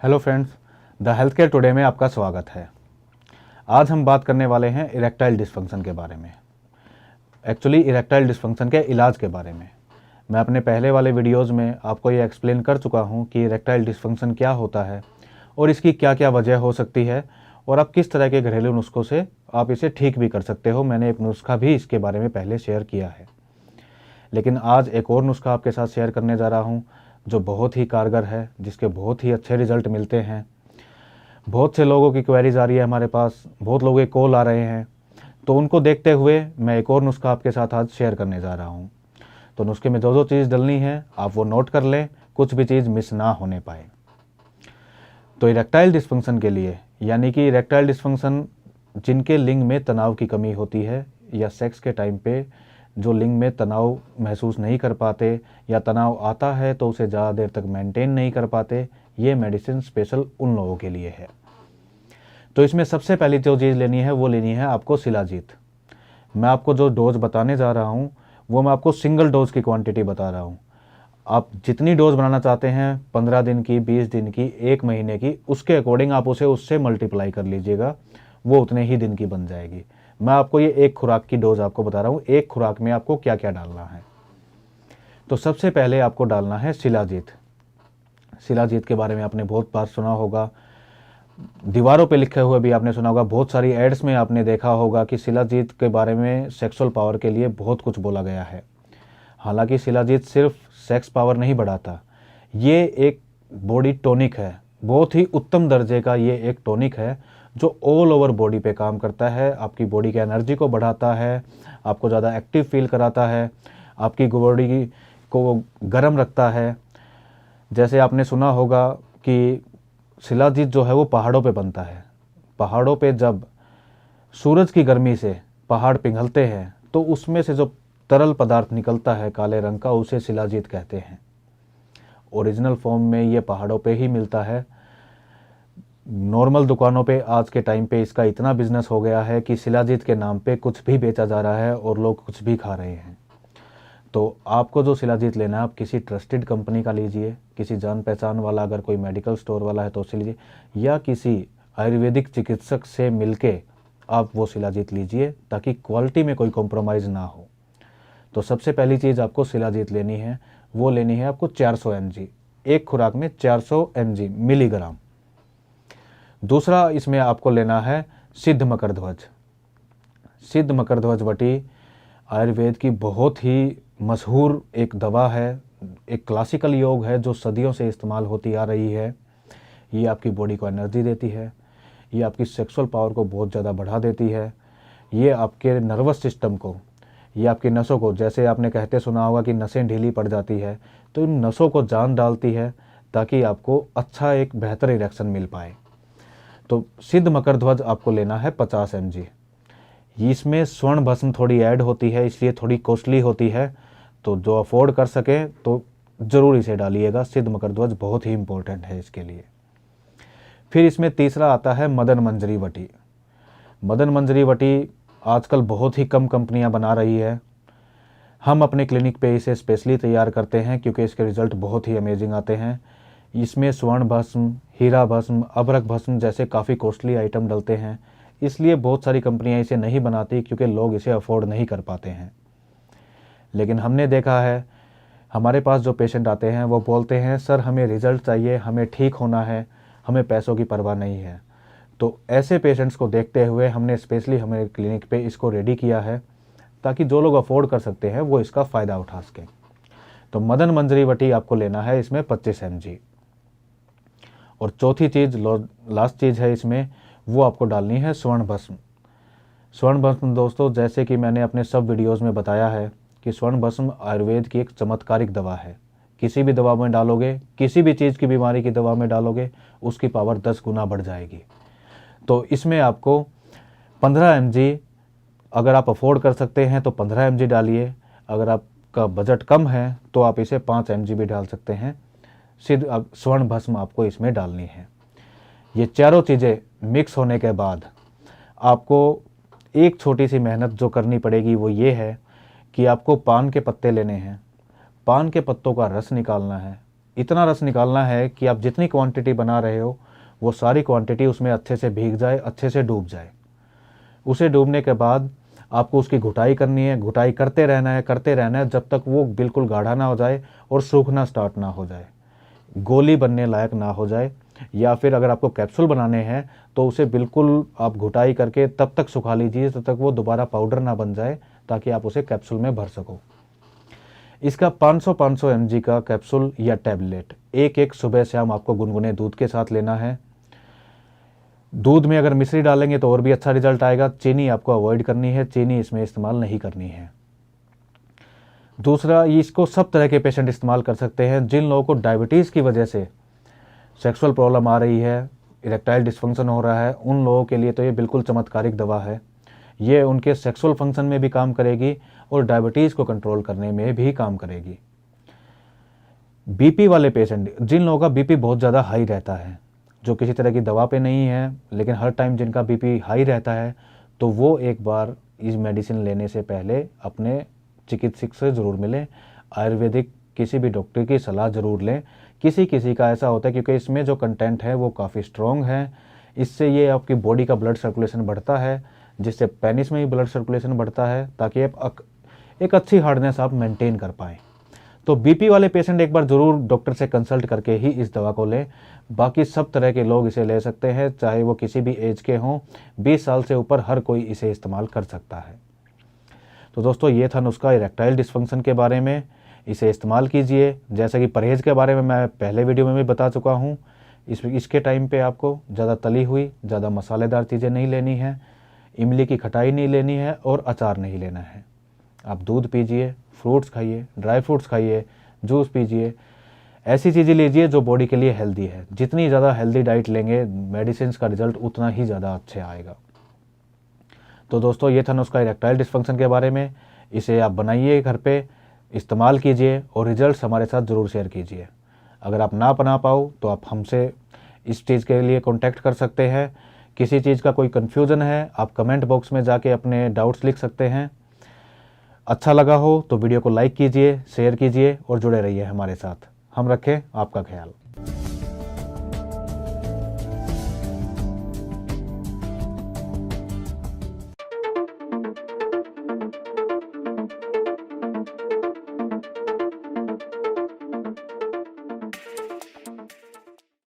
Hello friends, the health care today में आपका स्वागत है। आज हम बात करने वाले हैं इरेक्टाइल डिस्फंक्शन के बारे में। एक्चुअली इरेक्टाइल डिस्फंक्शन के इलाज के बारे में। मैं अपने पहले वाले वीडियोस में आपको ये एक्सप्लेन कर चुका हूँ कि इरेक्टाइल डिस्फंक्शन क्या होता है और इसकी क्या क्या वजह हो सकती है और आप किस तरह के घरेलू नुस्खों से आप इसे ठीक भी कर सकते हो। मैंने एक नुस्खा भी इसके बारे में पहले शेयर किया है, लेकिन आज एक और नुस्खा आपके साथ शेयर करने जा रहा हूँ जो बहुत ही कारगर है, जिसके बहुत ही अच्छे रिजल्ट मिलते हैं। बहुत से लोगों की क्वेरीज आ रही है हमारे पास, बहुत लोगों के कॉल आ रहे हैं, तो उनको देखते हुए मैं एक और नुस्खा आपके साथ आज शेयर करने जा रहा हूँ। तो नुस्खे में जो चीज़ डलनी है आप वो नोट कर लें, कुछ भी चीज़ मिस ना होने पाए। तो इरेक्टाइल डिस्फंक्शन के लिए, यानी कि इरेक्टाइल डिस्फंक्शन जिनके लिंग में तनाव की कमी होती है या सेक्स के टाइम पे जो लिंग में तनाव महसूस नहीं कर पाते या तनाव आता है तो उसे ज़्यादा देर तक मेंटेन नहीं कर पाते, ये मेडिसिन स्पेशल उन लोगों के लिए है। तो इसमें सबसे पहली जो चीज़ लेनी है वो लेनी है आपको शिलाजीत। मैं आपको जो डोज बताने जा रहा हूँ वो मैं आपको सिंगल डोज की क्वांटिटी बता रहा हूँ। आप जितनी डोज बनाना चाहते हैं, 15 दिन की, 20 दिन की, 1 महीने की, उसके अकॉर्डिंग आप उसे उससे मल्टीप्लाई कर लीजिएगा, वो उतने ही दिन की बन जाएगी। मैं आपको ये एक खुराक की डोज आपको बता रहा हूँ, एक खुराक में आपको क्या क्या डालना है। तो सबसे पहले आपको डालना है शिलाजीत। शिलाजीत के बारे में आपने बहुत बार सुना होगा, दीवारों पे लिखे हुए भी आपने सुना होगा, बहुत सारी एड्स में आपने देखा होगा कि शिलाजीत के बारे में सेक्सुअल पावर के लिए बहुत कुछ बोला गया है। हालांकि शिलाजीत सिर्फ सेक्स पावर नहीं बढ़ाता, ये एक बॉडी टॉनिक है, बहुत ही उत्तम दर्जे का ये एक टॉनिक है जो ऑल ओवर बॉडी पे काम करता है। आपकी बॉडी की एनर्जी को बढ़ाता है, आपको ज़्यादा एक्टिव फील कराता है, आपकी बॉडी को गर्म रखता है। जैसे आपने सुना होगा कि शिलाजीत जो है वो पहाड़ों पे बनता है। पहाड़ों पे जब सूरज की गर्मी से पहाड़ पिघलते हैं तो उसमें से जो तरल पदार्थ निकलता है काले रंग का, उसे शिलाजीत कहते हैं। ओरिजिनल फॉर्म में ये पहाड़ों पे ही मिलता है। नॉर्मल दुकानों पे आज के टाइम पे इसका इतना बिजनेस हो गया है कि शिलाजीत के नाम पे कुछ भी बेचा जा रहा है और लोग कुछ भी खा रहे हैं। तो आपको जो शिलाजीत लेना है आप किसी ट्रस्टेड कंपनी का लीजिए, किसी जान पहचान वाला अगर कोई मेडिकल स्टोर वाला है तो उससे लीजिए, या किसी आयुर्वेदिक चिकित्सक से मिलके आप वो शिलाजीत लीजिए ताकि क्वालिटी में कोई कॉम्प्रोमाइज़ ना हो। तो सबसे पहली चीज़ आपको शिलाजीत लेनी है, वो लेनी है आपको 400 mg, एक खुराक में 400 mg मिलीग्राम। दूसरा इसमें आपको लेना है सिद्ध मकरध्वज। सिद्ध मकरध्वज वटी आयुर्वेद की बहुत ही मशहूर एक दवा है, एक क्लासिकल योग है जो सदियों से इस्तेमाल होती आ रही है। ये आपकी बॉडी को एनर्जी देती है, ये आपकी सेक्सुअल पावर को बहुत ज़्यादा बढ़ा देती है, ये आपके नर्वस सिस्टम को, ये आपकी नसों को, जैसे आपने कहते सुना होगा कि नसें ढीली पड़ जाती है, तो इन नसों को जान डालती है ताकि आपको अच्छा एक बेहतर इरेक्शन मिल पाए। तो सिद्ध मकरध्वज आपको लेना है 50 mg। इसमें स्वर्ण भस्म थोड़ी ऐड होती है इसलिए थोड़ी कॉस्टली होती है, तो जो अफोर्ड कर सके तो ज़रूर इसे डालिएगा। सिद्ध मकरध्वज बहुत ही इंपॉर्टेंट है इसके लिए। फिर इसमें तीसरा आता है मदन मंजरी वटी। मदन मंजरी वटी आजकल बहुत ही कम कंपनियां बना रही है। हम अपने क्लिनिक पे इसे स्पेशली तैयार करते हैं क्योंकि इसके रिज़ल्ट बहुत ही अमेजिंग आते हैं। इसमें स्वर्ण भस्म, हीरा भस्म, अभ्रक भस्म जैसे काफ़ी कॉस्टली आइटम डलते हैं, इसलिए बहुत सारी कंपनियां इसे नहीं बनाती क्योंकि लोग इसे अफोर्ड नहीं कर पाते हैं। लेकिन हमने देखा है, हमारे पास जो पेशेंट आते हैं वो बोलते हैं सर हमें रिज़ल्ट चाहिए, हमें ठीक होना है, हमें पैसों की परवाह नहीं है। तो ऐसे पेशेंट्स को देखते हुए हमने स्पेशली हमारे क्लिनिक पे इसको रेडी किया है ताकि जो लोग अफोर्ड कर सकते हैं वो इसका फ़ायदा उठा सकें। तो मदन मंजरी वटी आपको लेना है इसमें 25 mg। और चौथी चीज़, लास्ट चीज़ है इसमें, वो आपको डालनी है स्वर्ण भस्म। स्वर्ण भस्म दोस्तों, जैसे कि मैंने अपने सब वीडियोस में बताया है कि स्वर्ण भस्म आयुर्वेद की एक चमत्कारिक दवा है। किसी भी दवा में डालोगे, किसी भी चीज़ की बीमारी की दवा में डालोगे, उसकी पावर 10 गुना बढ़ जाएगी। तो इसमें आपको 15 mg, अगर आप अफोर्ड कर सकते हैं तो 15 mg डालिए, अगर आपका बजट कम है तो आप इसे 5 mg भी डाल सकते हैं। सिर्फ अब स्वर्ण भस्म आपको इसमें डालनी है। ये चारों चीज़ें मिक्स होने के बाद आपको एक छोटी सी मेहनत जो करनी पड़ेगी वो ये है कि आपको पान के पत्ते लेने हैं, पान के पत्तों का रस निकालना है, इतना रस निकालना है कि आप जितनी क्वांटिटी बना रहे हो वो सारी क्वांटिटी उसमें अच्छे से भीग जाए, अच्छे से डूब जाए। उसे डूबने के बाद आपको उसकी घुटाई करनी है, घुटाई करते रहना है, करते रहना है जब तक वो बिल्कुल गाढ़ा ना हो जाए और सूखना स्टार्ट ना हो जाए, गोली बनने लायक ना हो जाए। या फिर अगर आपको कैप्सूल बनाने हैं तो उसे बिल्कुल आप घुटाई करके तब तक सुखा लीजिए तब तक वो दोबारा पाउडर ना बन जाए, ताकि आप उसे कैप्सूल में भर सको। इसका 500 mg का कैप्सूल या टैबलेट एक एक सुबह शाम आपको गुनगुने दूध के साथ लेना है। दूध में अगर मिश्री डालेंगे तो और भी अच्छा रिजल्ट आएगा। चीनी आपको अवॉइड करनी है, चीनी इसमें इस्तेमाल नहीं करनी है। दूसरा, इसको सब तरह के पेशेंट इस्तेमाल कर सकते हैं। जिन लोगों को डायबिटीज़ की वजह से सेक्सुअल प्रॉब्लम आ रही है, इरेक्टाइल डिस्फंक्शन हो रहा है, उन लोगों के लिए तो ये बिल्कुल चमत्कारिक दवा है। ये उनके सेक्सुअल फंक्शन में भी काम करेगी और डायबिटीज़ को कंट्रोल करने में भी काम करेगी। बीपी वाले पेशेंट, जिन लोगों का बीपी बहुत ज़्यादा हाई रहता है, जो किसी तरह की दवा पे नहीं है लेकिन हर टाइम जिनका बीपी हाई रहता है, तो वो एक बार इस मेडिसिन लेने से पहले अपने चिकित्सक से ज़रूर मिलें। आयुर्वेदिक किसी भी डॉक्टर की सलाह ज़रूर लें। किसी किसी का ऐसा होता है क्योंकि इसमें जो कंटेंट है वो काफ़ी स्ट्रॉन्ग है, इससे ये आपकी बॉडी का ब्लड सर्कुलेशन बढ़ता है, जिससे पेनिस में भी ब्लड सर्कुलेशन बढ़ता है, ताकि आप एक अच्छी हार्डनेस आप मेंटेन कर पाएँ। तो बीपी वाले पेशेंट एक बार ज़रूर डॉक्टर से कंसल्ट करके ही इस दवा को लें। बाकी सब तरह के लोग इसे ले सकते हैं, चाहे वो किसी भी एज के हों। 20 साल से ऊपर हर कोई इसे इस्तेमाल कर सकता है। तो दोस्तों, ये था नुस्खा इरेक्टाइल डिस्फंक्शन के बारे में। इसे इस्तेमाल कीजिए। जैसा कि परहेज़ के बारे में मैं पहले वीडियो में भी बता चुका हूँ, इसके टाइम पे आपको ज़्यादा तली हुई, ज़्यादा मसालेदार चीज़ें नहीं लेनी है, इमली की खटाई नहीं लेनी है और अचार नहीं लेना है। आप दूध पीजिए, फ्रूट्स खाइए, ड्राई फ्रूट्स खाइए, जूस पीजिए, ऐसी चीज़ें लीजिए जो बॉडी के लिए हेल्दी है। जितनी ज़्यादा हेल्दी डाइट लेंगे, मेडिसिन का रिजल्ट उतना ही ज़्यादा अच्छा आएगा। तो दोस्तों, ये था नुस्खा इरेक्टाइल डिस्फंक्शन के बारे में। इसे आप बनाइए, घर पे इस्तेमाल कीजिए और रिजल्ट्स हमारे साथ ज़रूर शेयर कीजिए। अगर आप ना बना पाओ तो आप हमसे इस चीज़ के लिए कॉन्टैक्ट कर सकते हैं। किसी चीज़ का कोई कन्फ्यूज़न है, आप कमेंट बॉक्स में जाके अपने डाउट्स लिख सकते हैं। अच्छा लगा हो तो वीडियो को लाइक कीजिए, शेयर कीजिए और जुड़े रहिए हमारे साथ। हम रखें आपका ख्याल।